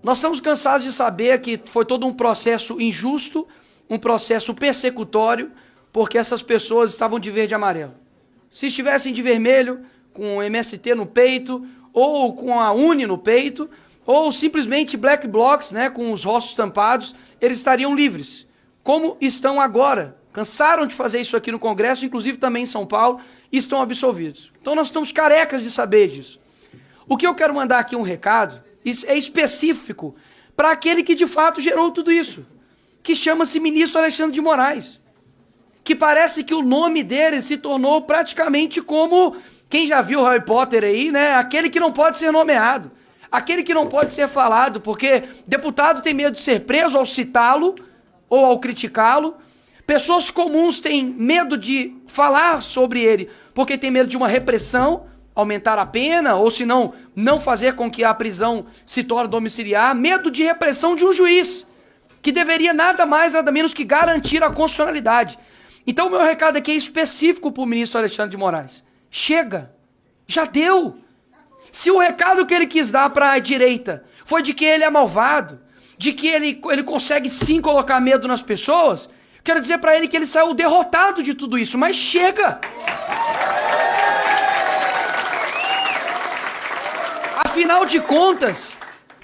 Nós estamos cansados de saber que foi todo um processo injusto, um processo persecutório, porque essas pessoas estavam de verde e amarelo. Se estivessem de vermelho, com o MST no peito, ou com a UNE no peito, ou simplesmente black blocs, né, com os rostos tampados, eles estariam livres. Como estão agora? Cansaram de fazer isso aqui no Congresso, inclusive também em São Paulo, e estão absolvidos. Então nós estamos carecas de saber disso. O que eu quero mandar aqui um recado, é específico para aquele que de fato gerou tudo isso, que chama-se ministro Alexandre de Moraes, que parece que o nome dele se tornou praticamente como, quem já viu Harry Potter aí, né, aquele que não pode ser nomeado, aquele que não pode ser falado, porque deputado tem medo de ser preso ao citá-lo ou ao criticá-lo, pessoas comuns têm medo de falar sobre ele, porque tem medo de uma repressão, aumentar a pena, ou se não, não fazer com que a prisão se torne domiciliar, medo de repressão de um juiz, que deveria nada mais, nada menos que garantir a constitucionalidade. Então o meu recado aqui é específico para o ministro Alexandre de Moraes. Chega, já deu. Se o recado que ele quis dar para a direita foi de que ele é malvado, de que ele consegue sim colocar medo nas pessoas, quero dizer para ele que ele saiu derrotado de tudo isso, mas chega! Afinal de contas,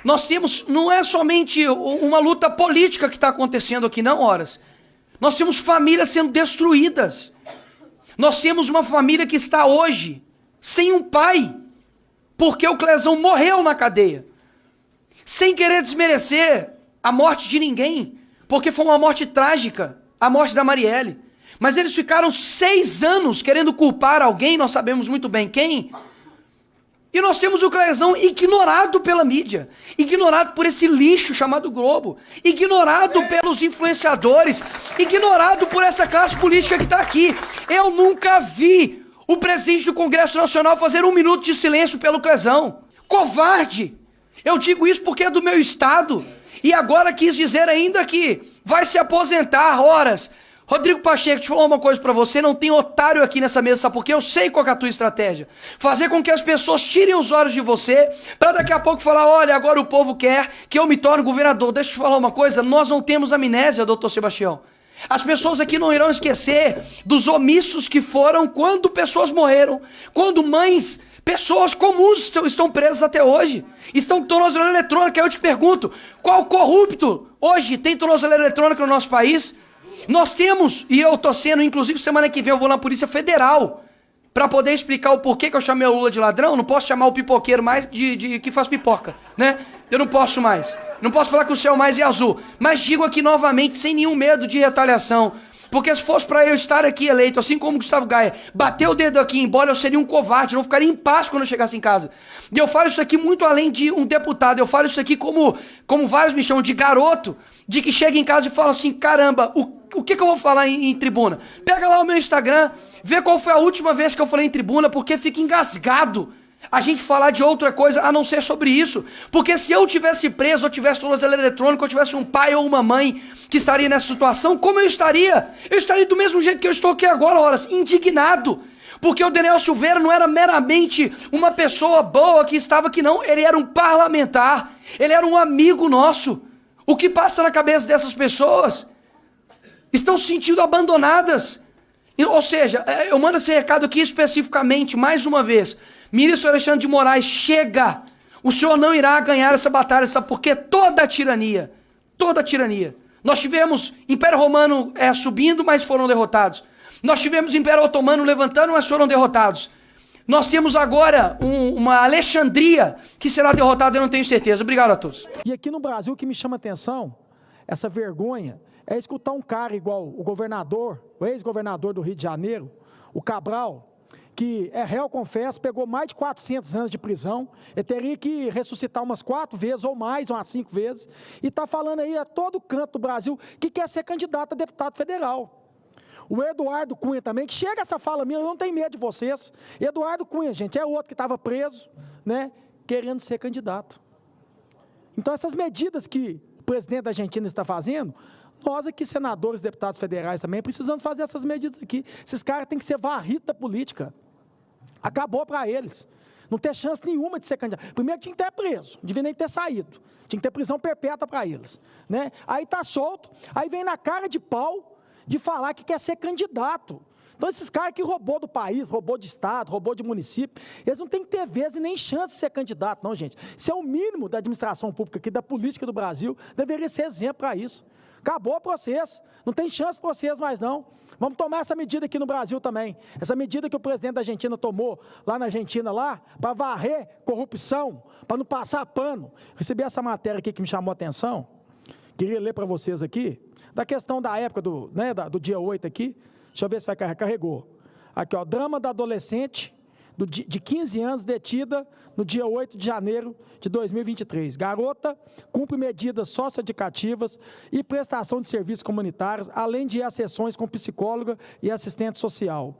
nós temos, não é somente uma luta política que está acontecendo aqui, não, horas. Nós temos famílias sendo destruídas. Nós temos uma família que está hoje sem um pai, porque o Clezão morreu na cadeia. Sem querer desmerecer a morte de ninguém, porque foi uma morte trágica, a morte da Marielle. Mas eles ficaram 6 anos querendo culpar alguém, nós sabemos muito bem quem. E nós temos o Clezão ignorado pela mídia, ignorado por esse lixo chamado Globo, ignorado pelos influenciadores, ignorado por essa classe política que está aqui. Eu nunca vi o presidente do Congresso Nacional fazer 1 minuto de silêncio pelo Clezão. Covarde! Eu digo isso porque é do meu estado. E agora quis dizer ainda que vai se aposentar, horas. Rodrigo Pacheco, deixa eu falar uma coisa pra você, não tem otário aqui nessa mesa, sabe por quê? Eu sei qual é a tua estratégia. Fazer com que as pessoas tirem os olhos de você, pra daqui a pouco falar, olha, agora o povo quer que eu me torne governador. Deixa eu te falar uma coisa, nós não temos amnésia, doutor Sebastião. As pessoas aqui não irão esquecer dos omissos que foram quando pessoas morreram, quando mães, pessoas comuns estão presas até hoje, estão com tornozeleira eletrônica. Eu te pergunto, qual corrupto hoje tem tornozeleira eletrônica no nosso país? Nós temos, e eu tô sendo, inclusive semana que vem eu vou na Polícia Federal para poder explicar o porquê que eu chamei o Lula de ladrão. Não posso chamar o pipoqueiro mais de que faz pipoca, né? Eu não posso mais. Não posso falar que o céu mais é azul. Mas digo aqui novamente, sem nenhum medo de retaliação. Porque se fosse para eu estar aqui eleito, assim como Gustavo Gaia, bater o dedo aqui, embora eu seria um covarde, não ficaria em paz quando eu chegasse em casa. E eu falo isso aqui muito além de um deputado, eu falo isso aqui como vários me chamam de garoto, de que chega em casa e fala assim, caramba, o que eu vou falar em tribuna? Pega lá o meu Instagram, vê qual foi a última vez que eu falei em tribuna, porque fica engasgado a gente falar de outra coisa a não ser sobre isso. Porque se eu tivesse preso, ou tivesse tornozeleira eletrônica, ou tivesse um pai ou uma mãe que estaria nessa situação, como eu estaria? Eu estaria do mesmo jeito que eu estou aqui agora, horas, indignado. Porque o Daniel Silveira não era meramente uma pessoa boa que estava aqui, não. Ele era um parlamentar, ele era um amigo nosso. O que passa na cabeça dessas pessoas? Estão se sentindo abandonadas. Ou seja, eu mando esse recado aqui especificamente, mais uma vez. Ministro Alexandre de Moraes, chega! O senhor não irá ganhar essa batalha, sabe por quê? Toda a tirania. Nós tivemos Império Romano subindo, mas foram derrotados. Nós tivemos Império Otomano levantando, mas foram derrotados. Nós temos agora uma Alexandria que será derrotada, eu não tenho certeza. Obrigado a todos. E aqui no Brasil o que me chama atenção, essa vergonha, é escutar um cara igual o governador, o ex-governador do Rio de Janeiro, o Cabral, que é réu, confesso, pegou mais de 400 anos de prisão, ele teria que ressuscitar umas 4 vezes ou mais, umas 5 vezes, e está falando aí a todo canto do Brasil que quer ser candidato a deputado federal. O Eduardo Cunha também, que chega essa fala minha, eu não tenho medo de vocês. Eduardo Cunha, gente, é outro que estava preso, né, querendo ser candidato. Então essas medidas que o presidente da Argentina está fazendo, nós aqui, senadores, deputados federais também, precisamos fazer essas medidas aqui. Esses caras têm que ser varrida política. Acabou para eles. não ter chance nenhuma de ser candidato. Primeiro tinha que ter preso, não devia nem ter saído. Tinha que ter prisão perpétua para eles, né? Aí tá solto, aí vem na cara de pau de falar que quer ser candidato. Então esses caras que roubou do país, roubou de estado, roubou de município, eles não têm que ter vez e nem chance de ser candidato, não, gente. Isso é o mínimo da administração pública aqui, da política do Brasil, deveria ser exemplo para isso. Acabou o processo, não tem chance para vocês mais não. Vamos tomar essa medida aqui no Brasil também. Essa medida que o presidente da Argentina tomou lá na Argentina, lá, para varrer corrupção, para não passar pano. Recebi essa matéria aqui que me chamou a atenção, queria ler para vocês aqui, da questão da época do dia 8 aqui. Deixa eu ver se vai carregar. Carregou. Aqui, ó, drama da adolescente de 15 anos detida no dia 8 de janeiro de 2023. Garota cumpre medidas socioeducativas e prestação de serviços comunitários, além de ir a sessões com psicóloga e assistente social.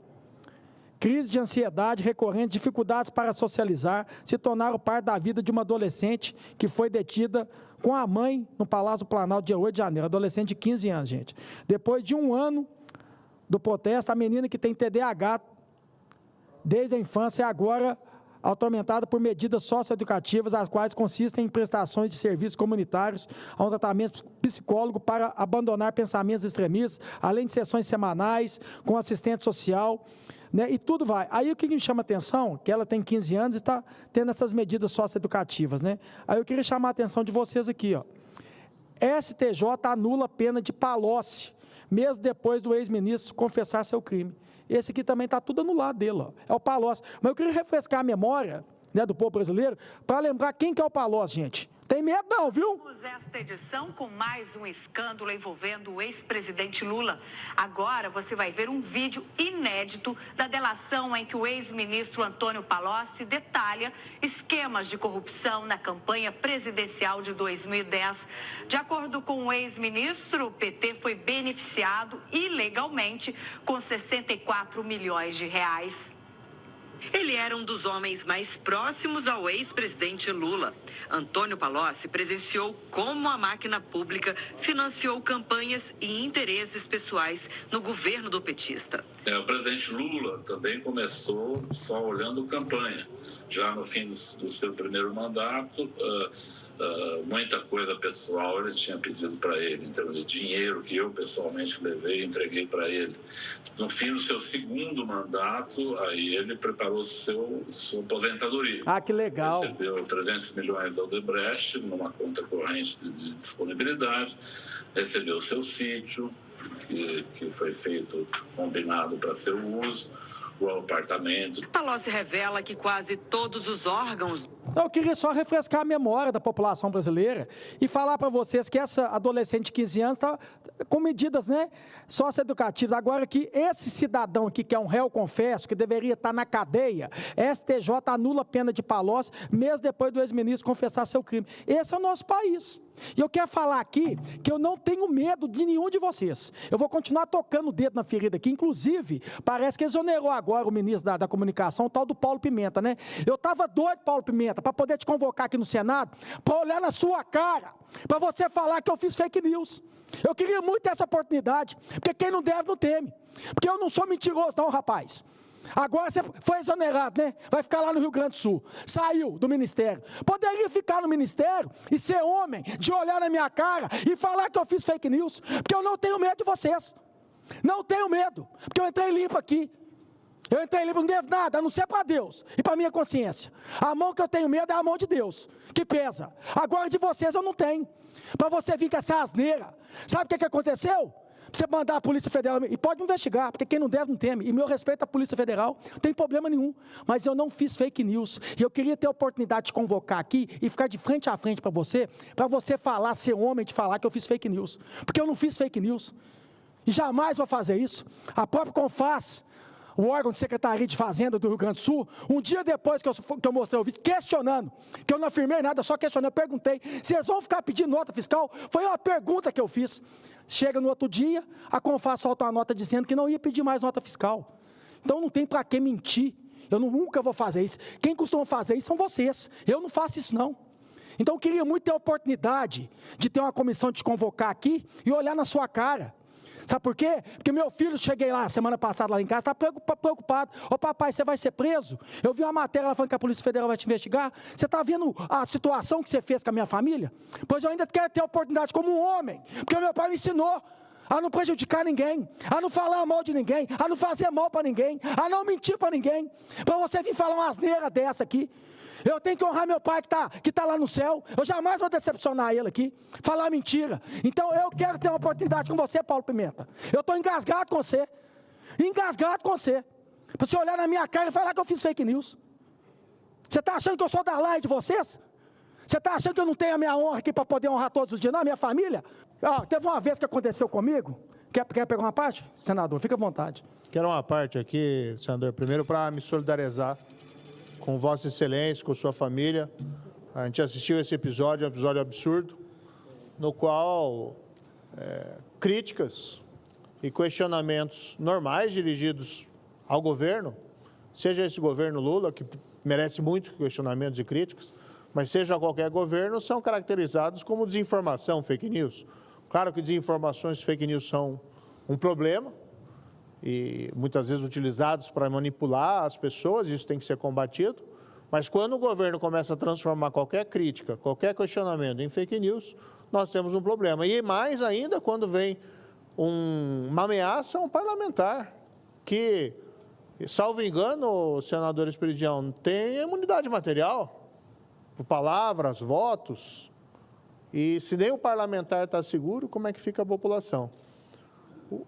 Crise de ansiedade recorrente, dificuldades para socializar, se tornaram parte da vida de uma adolescente que foi detida com a mãe no Palácio do Planalto, dia 8 de janeiro. Adolescente de 15 anos, gente. Depois de um ano do protesto, a menina que tem TDAH desde a infância é agora atormentada por medidas socioeducativas, as quais consistem em prestações de serviços comunitários, a um tratamento psicólogo para abandonar pensamentos extremistas, além de sessões semanais com assistente social, né, e tudo vai. Aí o que me chama a atenção, que ela tem 15 anos e está tendo essas medidas socioeducativas, né? Aí eu queria chamar a atenção de vocês aqui, ó. STJ anula a pena de Palocci, mesmo depois do ex-ministro confessar seu crime. Esse aqui também está tudo anulado dele, ó. É o Palocci. Mas eu queria refrescar a memória, né, do povo brasileiro, para lembrar quem que é o Palocci, gente. Tem medo não, viu? Esta edição com mais um escândalo envolvendo o ex-presidente Lula. Agora você vai ver um vídeo inédito da delação em que o ex-ministro Antônio Palocci detalha esquemas de corrupção na campanha presidencial de 2010. De acordo com o ex-ministro, o PT foi beneficiado ilegalmente com 64 milhões de reais. Ele era um dos homens mais próximos ao ex-presidente Lula. Antônio Palocci presenciou como a máquina pública financiou campanhas e interesses pessoais no governo do petista. O presidente Lula também começou só olhando campanha. Já no fim do seu primeiro mandato, muita coisa pessoal ele tinha pedido para ele, em termos de dinheiro que eu pessoalmente levei e entreguei para ele. No fim do seu segundo mandato, aí ele preparou sua aposentadoria. Ah, que legal. Recebeu 300 milhões da Odebrecht numa conta corrente de disponibilidade, recebeu seu sítio, que foi feito, combinado para seu uso, o apartamento. Palocci revela que quase todos os órgãos... Eu queria só refrescar a memória da população brasileira e falar para vocês que essa adolescente de 15 anos está com medidas, né, socioeducativas. Agora que esse cidadão aqui, que é um réu confesso, que deveria estar na cadeia, STJ anula a pena de Palocci, mesmo depois do ex-ministro confessar seu crime. Esse é o nosso país. E eu quero falar aqui que eu não tenho medo de nenhum de vocês. Eu vou continuar tocando o dedo na ferida aqui. Inclusive, parece que exonerou agora o ministro da comunicação, o tal do Paulo Pimenta, né? Eu estava doido, Paulo Pimenta, para poder te convocar aqui no Senado, para olhar na sua cara, para você falar que eu fiz fake news. Eu queria muito essa oportunidade, porque quem não deve não teme. Porque eu não sou mentiroso não, rapaz. Agora você foi exonerado, né? Vai ficar lá no Rio Grande do Sul. Saiu do ministério. Poderia ficar no ministério e ser homem, de olhar na minha cara e falar que eu fiz fake news, porque eu não tenho medo de vocês. Não tenho medo, porque eu entrei limpo aqui. Eu entrei limpo, não devo nada, a não ser para Deus e para minha consciência. A mão que eu tenho medo é a mão de Deus, que pesa. Agora de vocês eu não tenho. Para você vir com essa asneira. Sabe o que aconteceu? Você mandar a Polícia Federal, e pode investigar, porque quem não deve não teme, e meu respeito à Polícia Federal, não tem problema nenhum, mas eu não fiz fake news, e eu queria ter a oportunidade de convocar aqui, e ficar de frente a frente para você falar, ser homem de falar que eu fiz fake news, porque eu não fiz fake news, e jamais vou fazer isso. A própria Confas, o órgão de Secretaria de Fazenda do Rio Grande do Sul, um dia depois que eu mostrei o vídeo, questionando, que eu não afirmei nada, só questionei, eu perguntei, vocês vão ficar pedindo nota fiscal? Foi uma pergunta que eu fiz. Chega no outro dia, a Confas solta uma nota dizendo que não ia pedir mais nota fiscal. Então não tem para que mentir, eu nunca vou fazer isso. Quem costuma fazer isso são vocês, eu não faço isso não. Então eu queria muito ter a oportunidade de ter uma comissão de te convocar aqui e olhar na sua cara. Sabe por quê? Porque meu filho, cheguei lá semana passada lá em casa, está preocupado. Ô papai, você vai ser preso? Eu vi uma matéria lá falando que a Polícia Federal vai te investigar. Você está vendo a situação que você fez com a minha família? Pois eu ainda quero ter a oportunidade como um homem, porque meu pai me ensinou a não prejudicar ninguém, a não falar mal de ninguém, a não fazer mal para ninguém, a não mentir para ninguém. Para você vir falar uma asneira dessa aqui, eu tenho que honrar meu pai que tá lá no céu. Eu jamais vou decepcionar ele aqui, falar mentira. Então eu quero ter uma oportunidade com você, Paulo Pimenta. Eu estou engasgado com você. Engasgado com você. Para você olhar na minha cara e falar que eu fiz fake news. Você está achando que eu sou da laia de vocês? Você está achando que eu não tenho a minha honra aqui para poder honrar todos os dias? Não, a minha família? Teve uma vez que aconteceu comigo. Quer pegar uma parte? Senador, fica à vontade. Quero uma parte aqui, senador. Primeiro, para me solidarizar com Vossa Excelência, com sua família. A gente assistiu esse episódio, um episódio absurdo, no qual críticas e questionamentos normais dirigidos ao governo, seja esse governo Lula, que merece muito questionamentos e críticas, mas seja qualquer governo, são caracterizados como desinformação, fake news. Claro que desinformações, fake news são um problema, e muitas vezes utilizados para manipular as pessoas, isso tem que ser combatido, mas quando o governo começa a transformar qualquer crítica, qualquer questionamento em fake news, nós temos um problema. E mais ainda quando vem uma ameaça a um parlamentar, que, salvo engano, senador Esperidião, tem imunidade material, por palavras, votos, e se nem o parlamentar está seguro, como é que fica a população?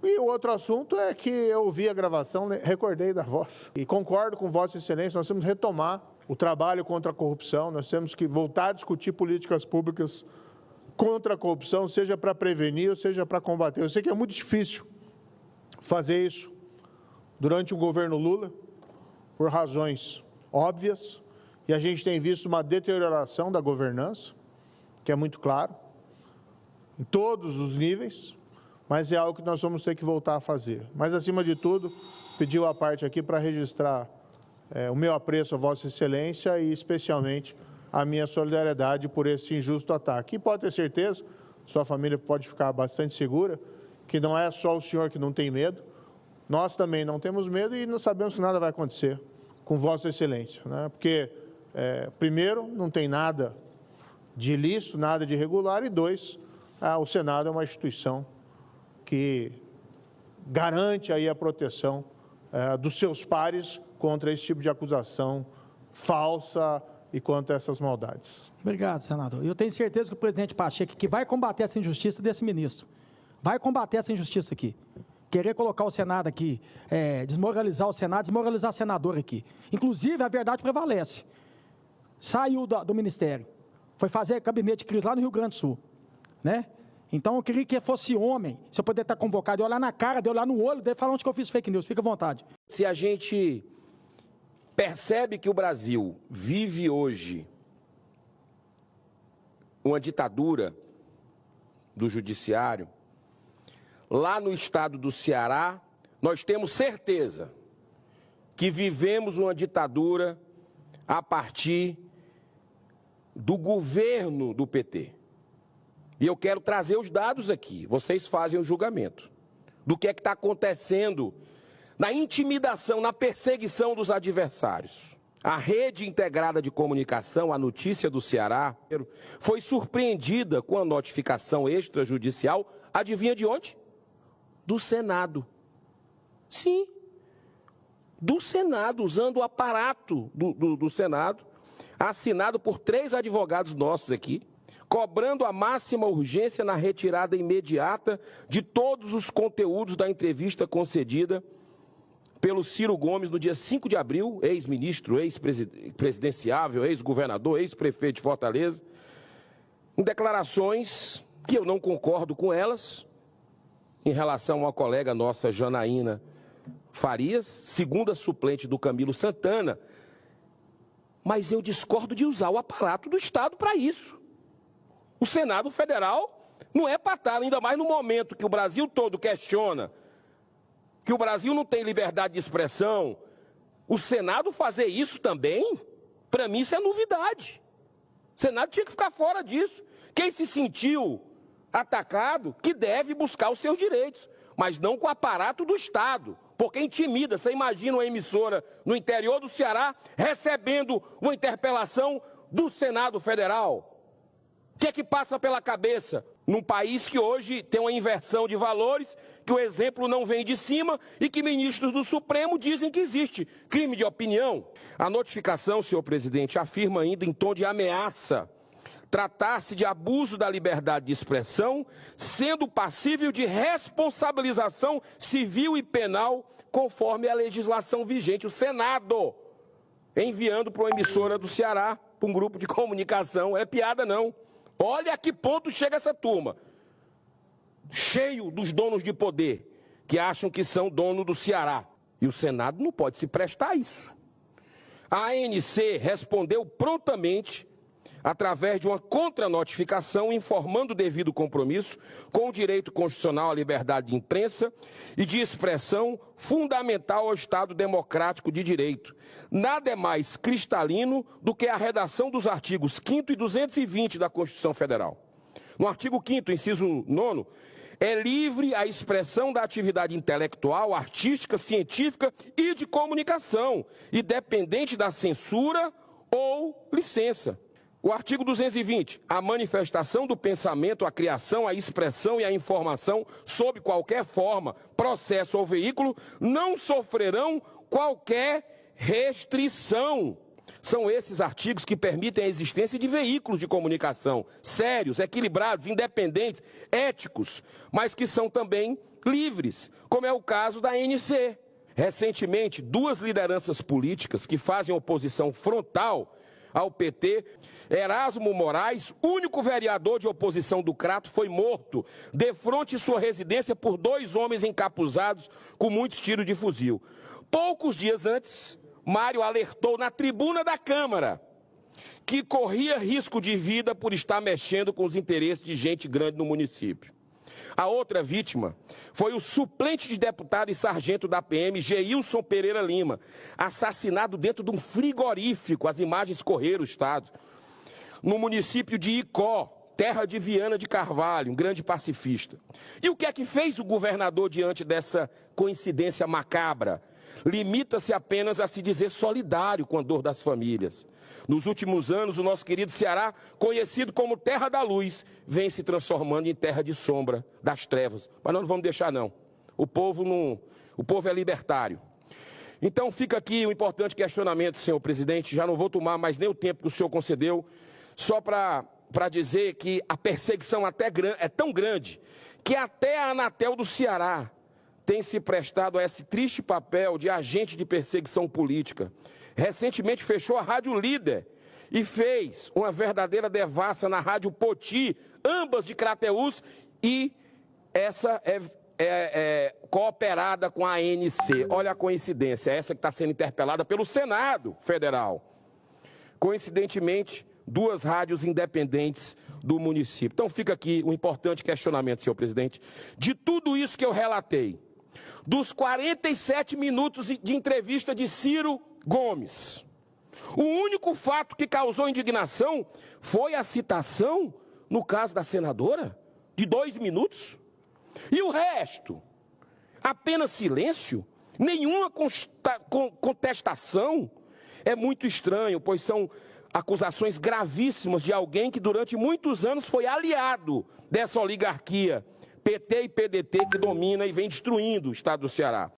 E o outro assunto é que eu ouvi a gravação, recordei da voz. E concordo com Vossa Excelência, nós temos que retomar o trabalho contra a corrupção, nós temos que voltar a discutir políticas públicas contra a corrupção, seja para prevenir ou seja para combater. Eu sei que é muito difícil fazer isso durante o governo Lula, por razões óbvias, e a gente tem visto uma deterioração da governança, que é muito claro, em todos os níveis, mas é algo que nós vamos ter que voltar a fazer. Mas, acima de tudo, pediu a parte aqui para registrar o meu apreço a Vossa Excelência e, especialmente, a minha solidariedade por esse injusto ataque. E pode ter certeza, sua família pode ficar bastante segura, que não é só o senhor que não tem medo, nós também não temos medo e não sabemos que nada vai acontecer com Vossa Excelência, né? Porque, primeiro, não tem nada de ilícito, nada de irregular, e dois, o Senado é uma instituição que garante aí a proteção dos seus pares contra esse tipo de acusação falsa e contra essas maldades. Obrigado, senador. Eu tenho certeza que o presidente Pacheco aqui vai combater essa injustiça desse ministro. Vai combater essa injustiça aqui. Querer colocar o Senado aqui, desmoralizar o Senado, desmoralizar o senador aqui. Inclusive, a verdade prevalece. Saiu do ministério. Foi fazer gabinete de crise lá no Rio Grande do Sul, né? Então, eu queria que fosse homem, se eu puder estar convocado, eu olhar na cara dele, olhar no olho dele, falar onde que eu fiz fake news, fica à vontade. Se a gente percebe que o Brasil vive hoje uma ditadura do judiciário, lá no estado do Ceará, nós temos certeza que vivemos uma ditadura a partir do governo do PT. E eu quero trazer os dados aqui, vocês fazem o julgamento do que é que está acontecendo na intimidação, na perseguição dos adversários. A rede integrada de comunicação, a Notícia do Ceará, foi surpreendida com a notificação extrajudicial, adivinha de onde? Do Senado. Sim, do Senado, usando o aparato do Senado, assinado por 3 advogados nossos aqui, cobrando a máxima urgência na retirada imediata de todos os conteúdos da entrevista concedida pelo Ciro Gomes no dia 5 de abril, ex-ministro, ex-presidenciável, ex-governador, ex-prefeito de Fortaleza, em declarações que eu não concordo com elas, em relação a uma colega nossa, Janaína Farias, segunda suplente do Camilo Santana, mas eu discordo de usar o aparato do Estado para isso. O Senado Federal não é para estar, ainda mais no momento que o Brasil todo questiona, que o Brasil não tem liberdade de expressão, o Senado fazer isso também, para mim isso é novidade. O Senado tinha que ficar fora disso. Quem se sentiu atacado, que deve buscar os seus direitos. mas não com o aparato do Estado, porque intimida. Você imagina uma emissora no interior do Ceará recebendo uma interpelação do Senado Federal? O que é que passa pela cabeça num país que hoje tem uma inversão de valores, que o exemplo não vem de cima e que ministros do Supremo dizem que existe crime de opinião? A notificação, senhor presidente, afirma ainda em tom de ameaça tratar-se de abuso da liberdade de expressão, sendo passível de responsabilização civil e penal, conforme a legislação vigente. O Senado enviando para uma emissora do Ceará, para um grupo de comunicação. É piada, não. Olha a que ponto chega essa turma. Cheio dos donos de poder, que acham que são dono do Ceará. E o Senado não pode se prestar a isso. A ANC respondeu prontamente, através de uma contranotificação, informando o devido compromisso com o direito constitucional à liberdade de imprensa e de expressão fundamental ao Estado democrático de direito. Nada é mais cristalino do que a redação dos artigos 5º e 220 da Constituição Federal. No artigo 5º, inciso 9º, é livre a expressão da atividade intelectual, artística, científica e de comunicação, independente da censura ou licença. O artigo 220, a manifestação do pensamento, a criação, a expressão e a informação, sob qualquer forma, processo ou veículo, não sofrerão qualquer restrição. São esses artigos que permitem a existência de veículos de comunicação sérios, equilibrados, independentes, éticos, mas que são também livres, como é o caso da ANC. Recentemente, duas lideranças políticas que fazem oposição frontal ao PT, Erasmo Moraes, único vereador de oposição do Crato, foi morto defronte de sua residência por 2 homens encapuzados com muitos tiros de fuzil. Poucos dias antes, Mário alertou na tribuna da Câmara que corria risco de vida por estar mexendo com os interesses de gente grande no município. A outra vítima foi o suplente de deputado e sargento da PM, Geilson Pereira Lima, assassinado dentro de um frigorífico. As imagens correram o estado. No município de Icó, terra de Viana de Carvalho, um grande pacifista. E o que é que fez o governador diante dessa coincidência macabra? Limita-se apenas a se dizer solidário com a dor das famílias. Nos últimos anos, o nosso querido Ceará, conhecido como Terra da Luz, vem se transformando em terra de sombra, das trevas. Mas nós não vamos deixar, não. O povo é libertário. Então fica aqui um importante questionamento, senhor presidente. Já não vou tomar mais nem o tempo que o senhor concedeu, só para dizer que a perseguição é tão grande que até a Anatel do Ceará tem se prestado a esse triste papel de agente de perseguição política. Recentemente fechou a Rádio Líder e fez uma verdadeira devassa na Rádio Poti, ambas de Crateús, e essa é cooperada com a ANC. Olha a coincidência, essa que está sendo interpelada pelo Senado Federal. Coincidentemente, 2 rádios independentes do município. Então fica aqui um importante questionamento, senhor presidente. De tudo isso que eu relatei, dos 47 minutos de entrevista de Ciro Gomes, o único fato que causou indignação foi a citação, no caso da senadora, de 2 minutos. E o resto? Apenas silêncio? Nenhuma contestação? É muito estranho, pois são acusações gravíssimas de alguém que durante muitos anos foi aliado dessa oligarquia PT e PDT que domina e vem destruindo o estado do Ceará.